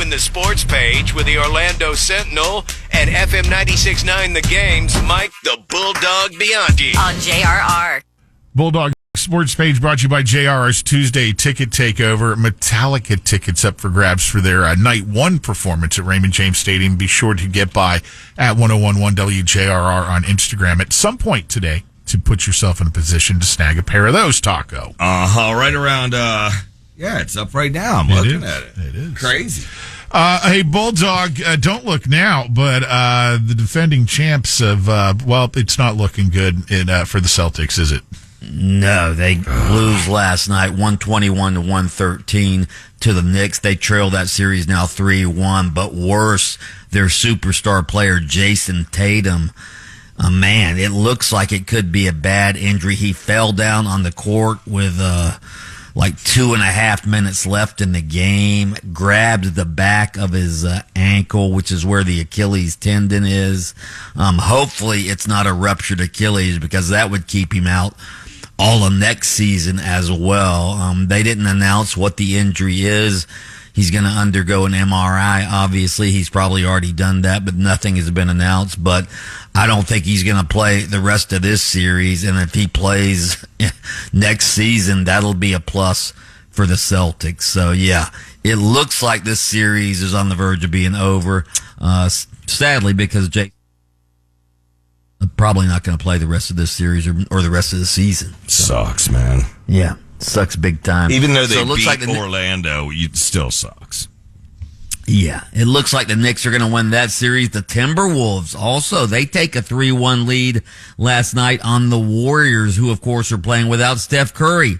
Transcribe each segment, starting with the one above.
open the sports page with the Orlando Sentinel and FM 96.9 The Game's Mike the Bulldog Bianchi. On JRR. Bulldog Sports page brought to you by JR's Tuesday Ticket Takeover. Metallica tickets up for grabs for their Night 1 performance at Raymond James Stadium. Be sure to get by at 1011 WJRR on Instagram at some point today to put yourself in a position to snag a pair of those, Taco. Right around, it's up right now. I'm looking at it. It is. Crazy. Hey, Bulldog, don't look now, but the defending champs of, it's not looking good for the Celtics, is it? No, they lose last night, 121-113 to the Knicks. They trail that series now 3-1, but worse, their superstar player, Jason Tatum. Man, it looks like it could be a bad injury. He fell down on the court with 2.5 minutes left in the game, grabbed the back of his ankle, which is where the Achilles tendon is. Hopefully it's not a ruptured Achilles, because that would keep him out all of next season as well. They didn't announce what the injury is. He's going to undergo an MRI. Obviously, he's probably already done that, but nothing has been announced. But I don't think he's going to play the rest of this series. And if he plays next season, that'll be a plus for the Celtics. So, yeah, it looks like this series is on the verge of being over. Sadly, because Jake probably not going to play the rest of this series or the rest of the season. So, Sucks, man. Yeah, sucks big time. Even though they beat like Orlando, it still sucks. Yeah, it looks like the Knicks are going to win that series. The Timberwolves also, they take a 3-1 lead last night on the Warriors, who, of course, are playing without Steph Curry,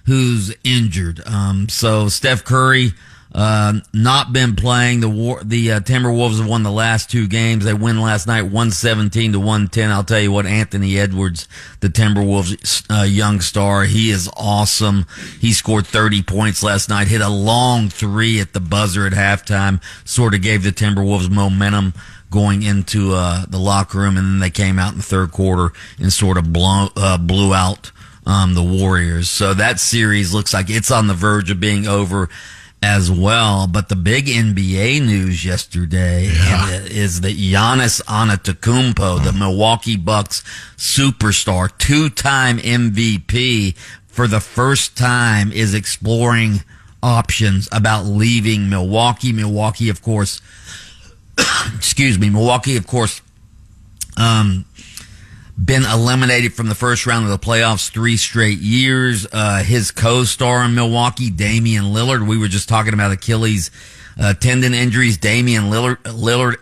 who's injured. So Steph Curry not been playing. The Timberwolves have won the last two games. They win last night 117-110. I'll tell you what, Anthony Edwards, the Timberwolves young star, he is awesome. He scored 30 points last night, hit a long three at the buzzer at halftime, sort of gave the Timberwolves momentum going into the locker room, and then they came out in the third quarter and sort of blew out the Warriors. So that series looks like it's on the verge of being over as well. But the big NBA news yesterday is that Giannis Antetokounmpo, the Milwaukee Bucks superstar, two-time MVP, for the first time is exploring options about leaving Milwaukee. Milwaukee, of course, been eliminated from the first round of the playoffs 3 straight years. His co-star in Milwaukee, Damian Lillard, we were just talking about Achilles tendon injuries. Damian Lillard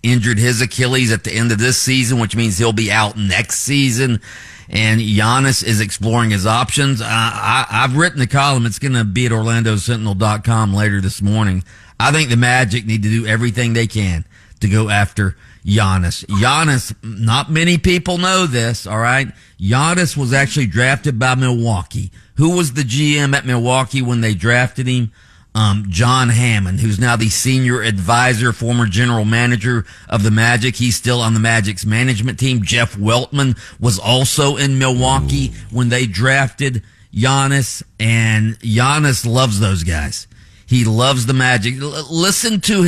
injured his Achilles at the end of this season, which means he'll be out next season. And Giannis is exploring his options. I've written the column. It's going to be at OrlandoSentinel.com later this morning. I think the Magic need to do everything they can to go after Giannis, not many people know this, all right? Giannis was actually drafted by Milwaukee. Who was the GM at Milwaukee when they drafted him? John Hammond, who's now the senior advisor, former general manager of the Magic. He's still on the Magic's management team. Jeff Weltman was also in Milwaukee when they drafted Giannis, and Giannis loves those guys. He loves the Magic. Listen to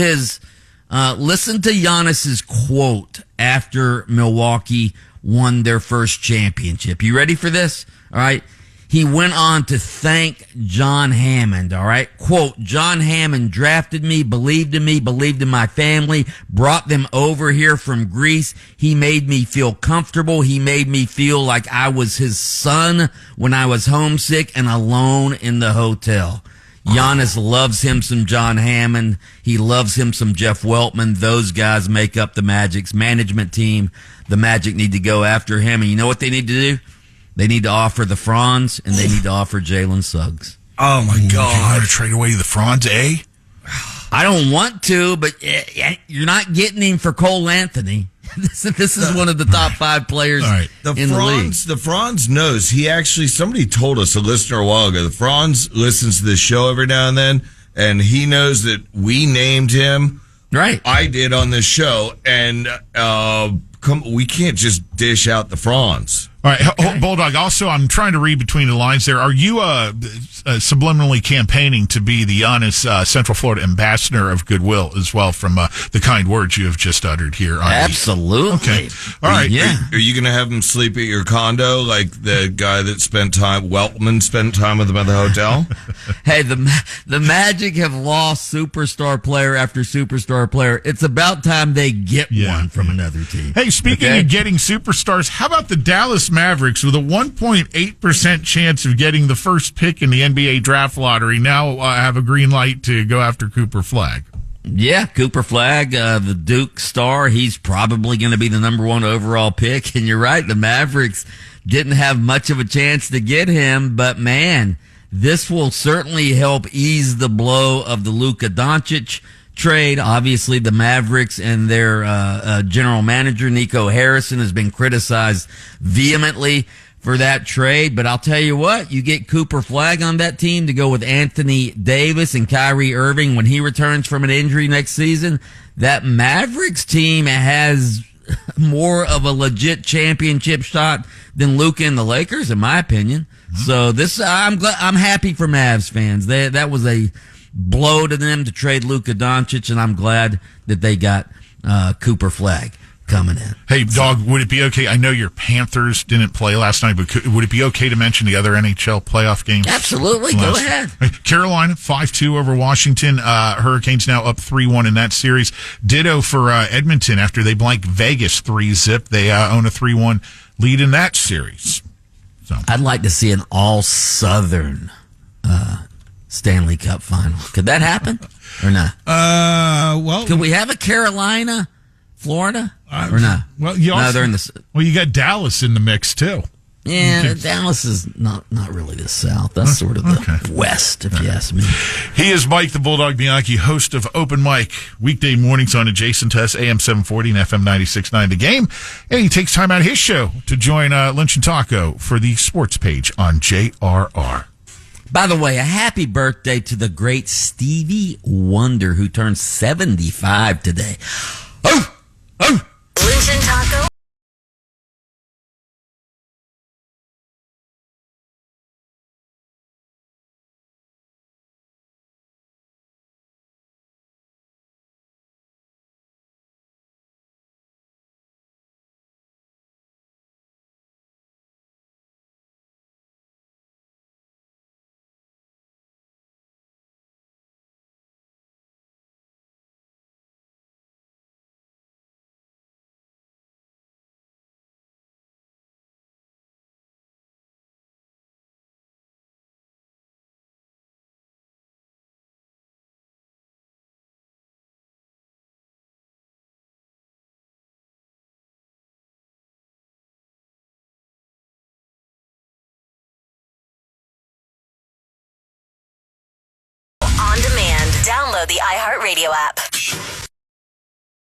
Giannis's quote after Milwaukee won their first championship. You ready for this? All right. He went on to thank John Hammond. All right. Quote, John Hammond drafted me, believed in my family, brought them over here from Greece. He made me feel comfortable. He made me feel like I was his son when I was homesick and alone in the hotel. Giannis loves him some John Hammond. He loves him some Jeff Weltman. Those guys make up the Magic's management team. The Magic need to go after him. And you know what they need to do? They need to offer the Franz, and they need to offer Jalen Suggs. Oh, my God. You want to trade away the Franz, eh? I don't want to, but you're not getting him for Cole Anthony. This is one of the top 5 players in the league. The Franz knows. Somebody told us, a listener a while ago, the Franz listens to this show every now and then, and he knows that we named him. Right. I did on this show, and we can't just dish out the Franz. All right, Bulldog. Also, I'm trying to read between the lines there. Are you subliminally campaigning to be the honest Central Florida ambassador of goodwill as well from the kind words you have just uttered here? Absolutely. Okay. All right. Yeah. Are you going to have him sleep at your condo like the guy that Weltman spent time with him at the hotel? Hey, the Magic have lost superstar player after superstar player. It's about time they get one from another team. Hey, speaking of getting superstars, how about the Dallas Mavericks with a 1.8% chance of getting the first pick in the NBA draft lottery now have a green light to go after Cooper Flagg? Yeah, Cooper Flagg, the Duke star, he's probably going to be the number 1 overall pick. And you're right, the Mavericks didn't have much of a chance to get him, but man, this will certainly help ease the blow of the Luka Doncic trade. Obviously, the Mavericks and their general manager, Nico Harrison, has been criticized vehemently for that trade. But I'll tell you what, you get Cooper Flagg on that team to go with Anthony Davis and Kyrie Irving when he returns from an injury next season. That Mavericks team has more of a legit championship shot than Luka and the Lakers, in my opinion. So I'm happy for Mavs fans. That was a blow to them to trade Luka Doncic, and I'm glad that they got Cooper Flagg coming in. Hey, Dog, would it be okay? I know your Panthers didn't play last night, but would it be okay to mention the other NHL playoff games? Absolutely. Go ahead. Carolina, 5-2 over Washington. Hurricanes now up 3-1 in that series. Ditto for Edmonton after they blanked Vegas 3-0. They own a 3-1 lead in that series. So I'd like to see an all-Southern Stanley Cup final. Could that happen or not? Well, could we have a Carolina, Florida, or not? Well, you got Dallas in the mix too. Yeah, Dallas is not really the South. That's sort of the West, if you ask me. He is Mike the Bulldog Bianchi, host of Open Mic, weekday mornings on adjacent to us, AM 740 and FM 96.9 The Game. And he takes time out of his show to join Lunch and Taco for the sports page on JRR. By the way, a happy birthday to the great Stevie Wonder, who turned 75 today. Oh! Lunch and Taco. On demand. Download the iHeartRadio app.